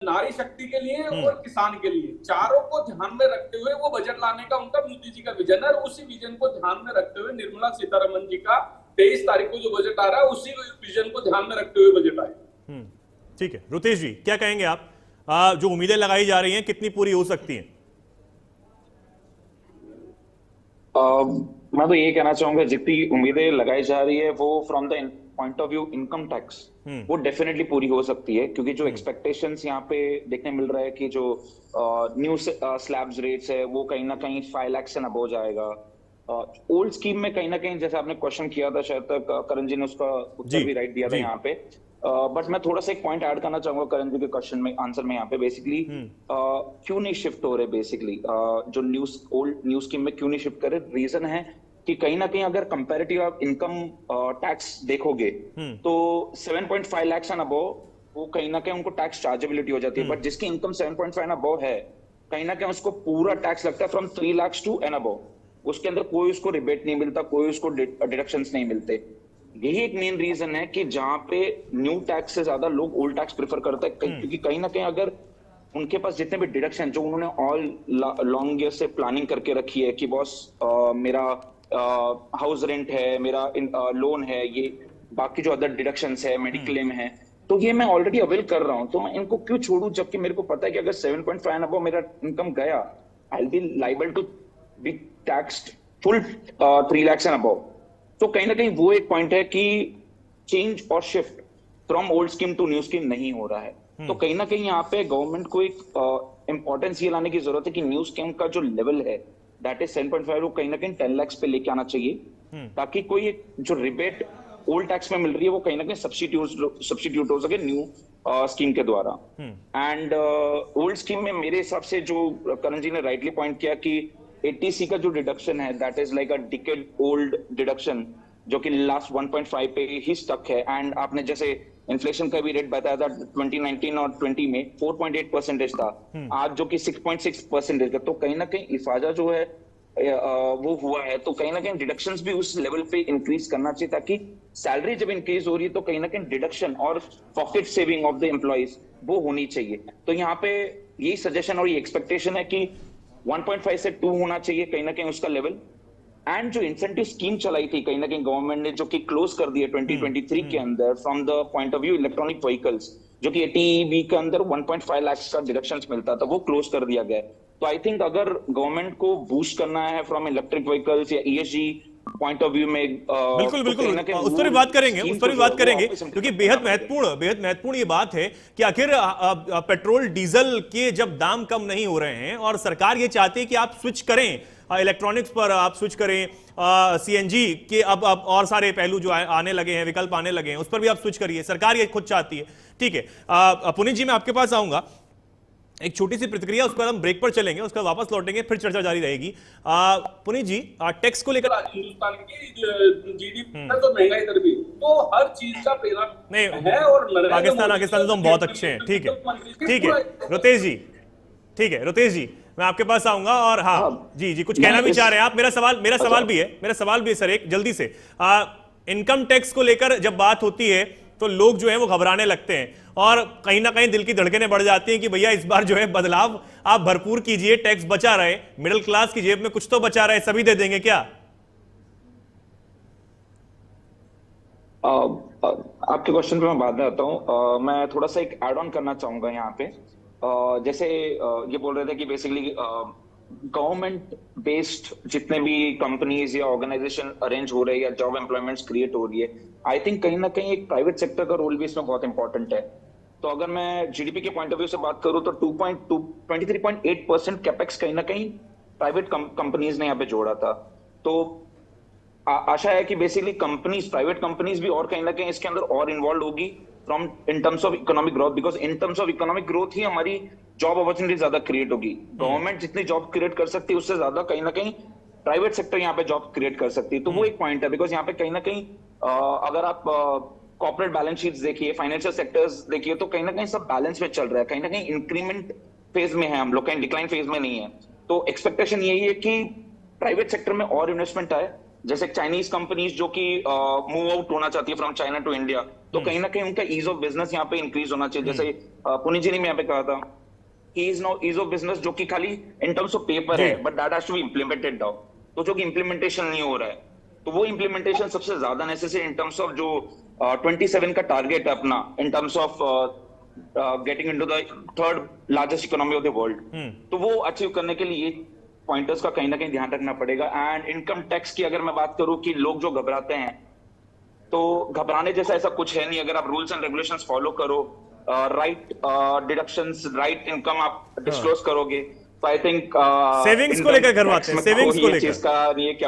नारी शक्ति के लिए और किसान के लिए, चारों को ध्यान में रखते हुए वो बजट लाने का उनका मोदी जी का विजन है। और उसी विजन को ध्यान में रखते हुए निर्मला सीतारमन जी का 23 तारीख को जो बजट आ रहा है, उसी विजन को ध्यान में रखते हुए बजट आए। ठीक है, रुतेश जी क्या कहेंगे आप? जो उम्मीदें लगाई जा रही हैं कितनी पूरी हो सकती हैं? मैं तो ये कहना चाहूंगा, जितनी उम्मीदें लगाई जा रही है वो from the point of view income tax, वो डेफिनेटली पूरी हो सकती है। क्योंकि जो एक्सपेक्टेशंस यहाँ पे देखने मिल रहा है कि जो न्यू स्लैब्स रेट्स है वो कहीं ना कहीं 5 लाख से अबव जाएगा। ओल्ड स्कीम में कहीं ना कहीं, जैसे आपने क्वेश्चन किया था, शायद तक करण जी ने उसका उत्तर भी राइट दिया था यहाँ पे। बट मैं थोड़ा सा एक पॉइंट ऐड करना चाहूंगा करण जी के क्वेश्चन में, आंसर में यहाँ पे। बेसिकली क्यों नहीं शिफ्ट हो रहे, बेसिकली जो ओल्ड न्यूज स्कीम में क्यों नहीं शिफ्ट करे, रीजन है कि कहीं ना कहीं अगर कंपैरेटिव आप इनकम टैक्स देखोगे तो 7.5 लाख एंड अबव वो कहीं ना कहीं उनको टैक्स चार्जेबिलिटी हो जाती है। बट जिसकी इनकम 7.5 एंड अबव है, कहीं ना कहीं उसको पूरा टैक्स लगता है from 3 lakh to and above. उसके अंदर कोई उसको रिबेट नहीं मिलता, कोई उसको डिडक्शंस नहीं मिलते। यही एक मेन रीजन है कि जहां पे न्यू टैक्स से ज्यादा लोग ओल्ड टैक्स प्रेफर करते हैं। क्योंकि कहीं ना कहीं अगर उनके पास जितने भी डिडक्शन जो उन्होंने ऑल लॉन्ग ईयर से प्लानिंग करके रखी है कि बॉस मेरा हाउस रेंट है, मेरा लोन है, ये बाकी जो अदर डिडक्शंस है, मेडिक्लेम है, तो ये मैं ऑलरेडी अवेल कर रहा हूं, तो मैं इनको क्यों छोड़ूं? जबकि मेरे को पता है कि अगर 7.5 अबव मेरा इनकम गया, I will be liable to be taxed full 3 lakh and above. तो कहीं ना कहीं वो एक पॉइंट है कि चेंज और shift from old scheme to new scheme नहीं हो रहा है। तो कहीं ना कहीं यहाँ पे गवर्नमेंट को एक इंपॉर्टेंस ये लाने की जरूरत है कि न्यू स्कीम का जो लेवल है दैट इज 7.5, वो कहीं ना कहीं 10 लाख पे लेके आना चाहिए, ताकि कोई एक जो रिबेट ओल्ड टैक्स में मिल रही है वो कहीं ना कहीं सब्स्टिट्यूट हो सके न्यू स्कीम के द्वारा। एंड ओल्ड स्कीम में मेरे हिसाब से जो करण जी ने राइटली पॉइंट किया कि 80C का जो डिडक्शन है that is like a decade old deduction, जो कि लास्ट 1.5 पे ही स्टक है। एंड आपने जैसे इन्फ्लेशन का भी रेट बताया था 2019 और 20 में 4.8% था, आज जो कि 6.6% है। तो कहीं ना कहीं इफाजा जो है वो हुआ है, तो कहीं ना कहीं डिडक्शंस भी उस लेवल पे इंक्रीज करना चाहिए, ताकि सैलरी जब इंक्रीज हो रही है तो कहीं ना कहीं डिडक्शन और pocket saving of the employees वो होनी चाहिए। तो यहाँ पे यही सजेशन और ये एक्सपेक्टेशन है कि 1.5 से 2 होना चाहिए कहीं ना कहीं उसका लेवल। एंड जो इंसेंटिव स्कीम चलाई थी कहीं ना कहीं गवर्नमेंट ने, जो कि क्लोज कर दिया 2023 के अंदर from the point of view electronic vehicles, जो कि 80EV के अंदर 1.5 लाख का डिडक्शन मिलता था, वो क्लोज कर दिया गया। तो आई थिंक अगर गवर्नमेंट को बूस्ट करना है फ्रॉम इलेक्ट्रिक व्हीकल्स या ESG पॉइंट ऑफ व्यू में, बिल्कुल बिल्कुल उस पर भी बात करेंगे, उस पर भी बात करेंगे, क्योंकि बेहद महत्वपूर्ण ये बात है कि आखिर पेट्रोल डीजल के जब दाम कम नहीं हो रहे हैं और सरकार ये चाहती है कि आप स्विच करें इलेक्ट्रॉनिक्स पर, आप स्विच करें CNG के, अब और सारे पहलू जो आने लगे हैं, विकल्प आने लगे हैं, उस पर भी आप स्विच करिए, सरकार ये खुद चाहती है। ठीक है, पुनीत जी मैं आपके पास आऊंगा, एक छोटी सी प्रतिक्रिया, उस पर हम ब्रेक पर चलेंगे, उसका वापस लौटेंगे, फिर चर्चा जारी रहेगी। पुनीत जी टैक्स को लेकर हिंदुस्तान की GDP तो महंगाई दर भी, तो हर चीज का प्रेरणा नहीं है। और पाकिस्तान तो हम बहुत अच्छे हैं। ठीक है, ठीक है रुतेश जी, ठीक है रुतेश जी मैं आपके पास आऊंगा। और हाँ जी कुछ कहना भी चाह रहे हैं आप? मेरा सवाल भी है सर, एक जल्दी से, इनकम टैक्स को लेकर जब बात होती है तो लोग जो है वो घबराने लगते हैं और कहीं ना कहीं दिल की धड़कनें बढ़ जाती हैं कि भैया इस बार जो है बदलाव आप भरपूर कीजिए, टैक्स बचा रहे, मिडिल क्लास की जेब में कुछ तो बचा रहे, सभी दे देंगे क्या? आपके क्वेश्चन पे मैं बाद में आता हूँ। मैं थोड़ा सा एक एड ऑन करना चाहूंगा यहाँ पे। जैसे ये बोल रहे थे कि बेसिकली गवर्नमेंट बेस्ड जितने भी कंपनीज या ऑर्गेनाइजेशन अरेंज हो रहे हैं या जॉब एम्प्लॉयमेंट्स क्रिएट हो रही है, आई थिंक कहीं ना कहीं एक प्राइवेट सेक्टर का रोल भी इसमें बहुत इंपॉर्टेंट है। तो अगर मैं जीडीपी के पॉइंट ऑफ व्यू से बात करूं तो 23.8% कैपेक्स कहीं ना कहीं प्राइवेट कंपनीज ने यहाँ पे जोड़ा था। तो आशा है कि बेसिकली कंपनीज, प्राइवेट कंपनीज भी और कहीं ना कहीं इसके अंदर और इन्वॉल्व होगी from in terms of economic growth, because in terms of economic growth ही हमारी जॉब अपॉर्चुनिटी ज्यादा क्रिएट होगी। गवर्नमेंट जितनी जॉब क्रिएट कर सकती है उससे ज्यादा कहीं ना कहीं प्राइवेट सेक्टर यहाँ पे जॉब क्रिएट कर सकती है। तो वो एक पॉइंट है, बिकॉज यहाँ पे कहीं ना कहीं अगर आप कॉर्पोरेट बैलेंस शीट्स देखिए, फाइनेंशियल सेक्टर्स देखिए, तो कहीं ना कहीं सब बैलेंस में चल रहा है, कहीं ना कहीं इंक्रीमेंट फेज में है हम लोग, कहीं डिक्लाइन फेज में नहीं है। तो एक्सपेक्टेशन यही है कि प्राइवेट सेक्टर में और इन्वेस्टमेंट आए जैसे चाइनीज कंपनीज जो कि मूव आउट होना चाहती है फ्रॉम चाइना टू इंडिया, तो कहीं ना कहीं उनका ईज ऑफ बिजनेस यहाँ पे इंक्रीज होना चाहिए। जैसे पुनीत जी ने यहाँ पे कहा था ईज ऑफ बिजनेस जो कि खाली इन टर्म्स ऑफ पेपर है, but that has to be implemented now. तो जो कि इम्प्लीमेंटेशन नहीं हो रहा है, तो वो इम्प्लीमेंटेशन सबसे ज्यादा नेसेसरी इन टर्म्स ऑफ जो 27 का टारगेट है अपना, इन terms of getting into the third largest economy of the world, तो वो अचीव करने के लिए पॉइंटर्स का कहीं ना कहीं ध्यान रखना पड़ेगा। एंड इनकम टैक्स की अगर मैं बात करूं कि लोग जो घबराते हैं, तो घबराने जैसा ऐसा कुछ है नहीं। अगर आप रूल्स एंड रेगुलेशंस फॉलो करो, राइट डिडक्शंस, राइट इनकम आप डिस्क्लोज करोगे, तो आई थिंक सेविंग्स को लेकर घबराते हैं, सेविंग्स को लेकर चीज का नहीं है कि